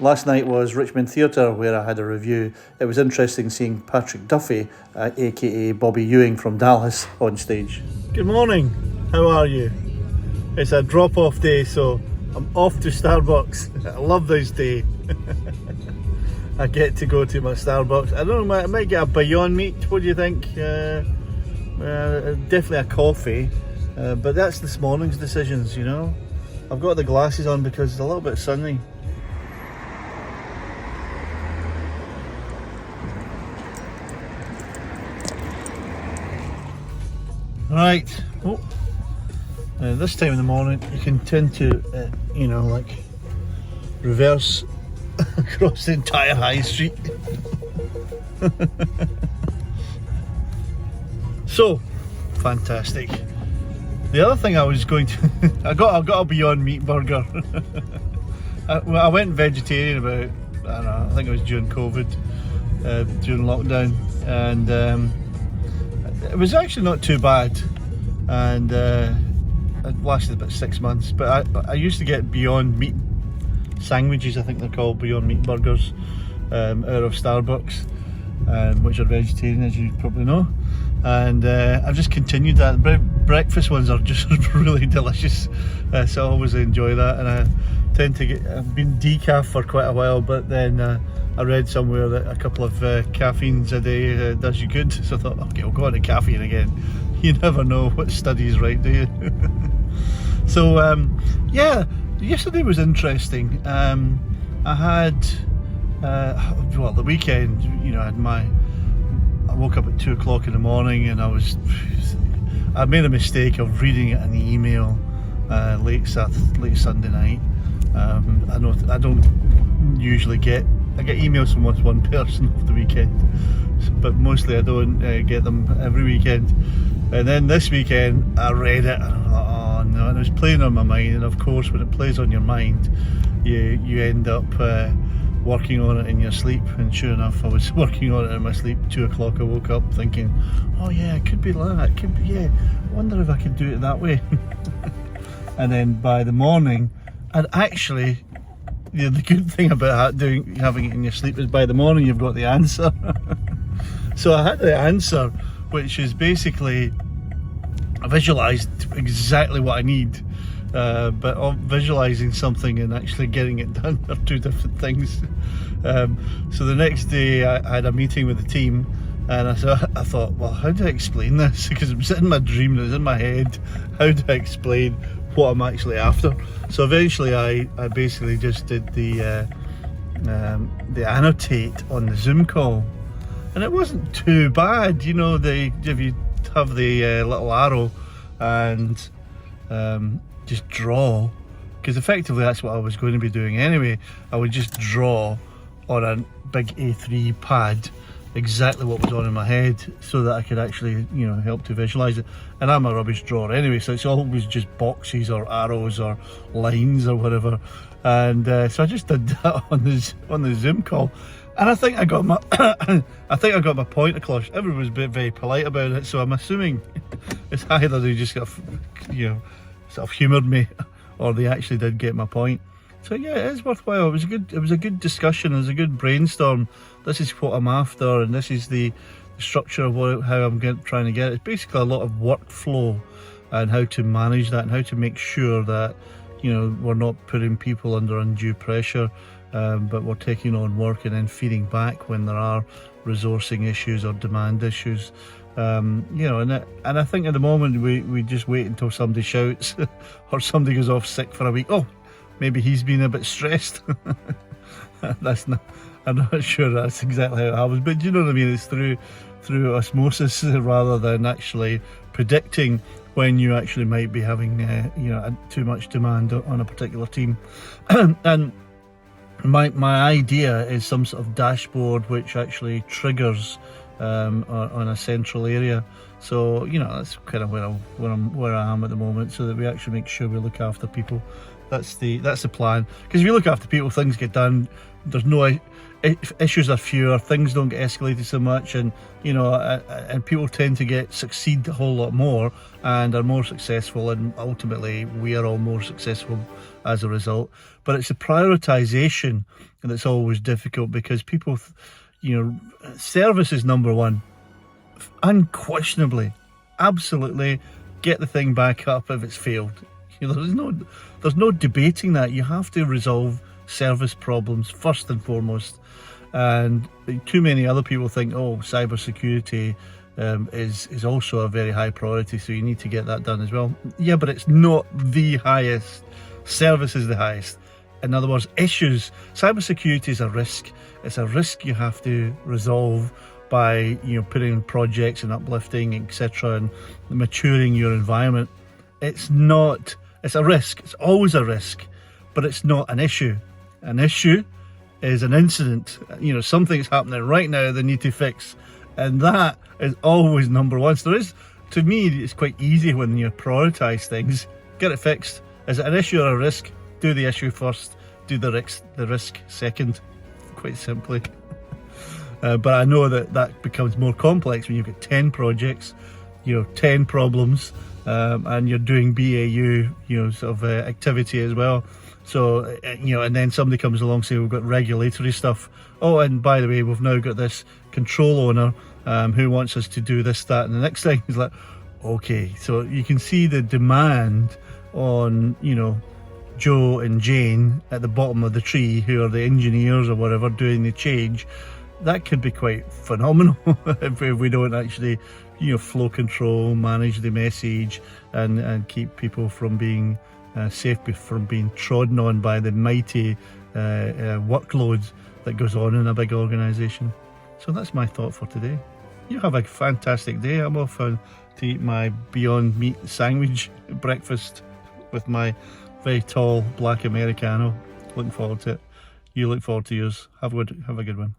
Last night was Richmond Theatre, where I had a review. It was interesting seeing Patrick Duffy, aka Bobby Ewing from Dallas, on stage. Good morning, how are you? It's a drop-off day, so I'm off to Starbucks. I love this day. I get to go to my Starbucks. I don't know, I might get a Beyond Meat. What do you think? Definitely a coffee, but that's this morning's decisions, you know. I've got the glasses on because it's a little bit sunny. Right, this time in the morning you can tend to, like reverse across the entire high street. So, fantastic. The other thing I was going to, I got a Beyond Meat burger. I went vegetarian about, I don't know, I think it was during COVID, during lockdown, and it was actually not too bad, and it lasted about 6 months. But I used to get Beyond Meat sandwiches, I think they're called, Beyond Meat burgers, out of Starbucks, which are vegetarian, as you probably know. And I've just continued that. Breakfast ones are just really delicious, so I always enjoy that. And I tend to I've been decaf for quite a while, but then I read somewhere that a couple of caffeines a day does you good, so I thought, okay, I'll go on to caffeine again. You never know what study's right, do you? So yeah, yesterday was interesting. I had the weekend, I woke up at 2 o'clock in the morning, and I made a mistake of reading an email late Sunday night. I don't usually I get emails from one person over the weekend, but mostly I don't get them every weekend. And then this weekend I read it, and I was like, oh no, and it was playing on my mind. And of course, when it plays on your mind, you end up working on it in your sleep. And sure enough, I was working on it in my sleep. 2 o'clock I woke up thinking, oh yeah, it could be like that, I wonder if I could do it that way. And then by the morning, and actually, the good thing about having it in your sleep is by the morning you've got the answer. So I had the answer, which is basically, I visualised exactly what I need, but visualising something and actually getting it done are two different things. So the next day I had a meeting with the team, and I thought, well, how do I explain this? Because it was in my dream, it was in my head. How do I explain what I'm actually after? So eventually I basically just did the annotate on the Zoom call, and it wasn't too bad. If you have the little arrow and just draw, because effectively that's what I was going to be doing anyway. I would just draw on a big A3 pad exactly what was on in my head, so that I could actually help to visualize it. And I'm a rubbish drawer anyway, so it's always just boxes or arrows or lines or whatever. And so I just did that on the Zoom call, and I think I got my my point across. Everyone was very polite about it, so I'm assuming it's either they just got sort of humoured me, or they actually did get my point. So yeah, it is worthwhile. It was a good discussion. It was a good brainstorm. This is what I'm after, and this is the structure of how I'm trying to get it. It's basically a lot of workflow and how to manage that, and how to make sure that we're not putting people under undue pressure, but we're taking on work and then feeding back when there are resourcing issues or demand issues. And I think at the moment we just wait until somebody shouts or somebody goes off sick for a week. Oh, maybe he's been a bit stressed. I'm not sure that's exactly how it happens, but you know what I mean? It's through osmosis rather than actually predicting when you actually might be having too much demand on a particular team. And my idea is some sort of dashboard which actually triggers on a central area. So that's kind of where I am at the moment, so that we actually make sure we look after people That's the plan. Because if you look after people, things get done. There's no issues are fewer. Things don't get escalated so much, and and people tend to succeed a whole lot more and are more successful, and ultimately we are all more successful as a result. But it's the prioritization that's always difficult, because people, service is number one, unquestionably, absolutely. Get the thing back up if it's failed. There's no debating that. You have to resolve service problems first and foremost. And too many other people think, oh, cybersecurity is also a very high priority, so you need to get that done as well. Yeah, but it's not the highest. Service is the highest. In other words, issues. Cybersecurity is a risk. It's a risk you have to resolve by putting in projects and uplifting, etc., and maturing your environment. It's a risk. It's always a risk, but it's not an issue. An issue is an incident. Something's happening right now they need to fix, and that is always number one. So to me, it's quite easy when you prioritize things. Get it fixed. Is it an issue or a risk? Do the issue first. Do the risk second. Quite simply. But I know that becomes more complex when you've got 10 projects, 10 problems, and you're doing BAU, activity as well. So, and then somebody comes along saying we've got regulatory stuff. Oh, and by the way, we've now got this control owner who wants us to do this, that, and the next thing is like, okay. So you can see the demand on, Joe and Jane at the bottom of the tree, who are the engineers or whatever doing the change. That could be quite phenomenal if we don't actually, flow control, manage the message, and keep people from being safe from being trodden on by the mighty workloads that goes on in a big organisation. So that's my thought for today. You have a fantastic day. I'm off to eat my Beyond Meat sandwich breakfast with my very tall black Americano. Looking forward to it. You look forward to yours. Have a good one.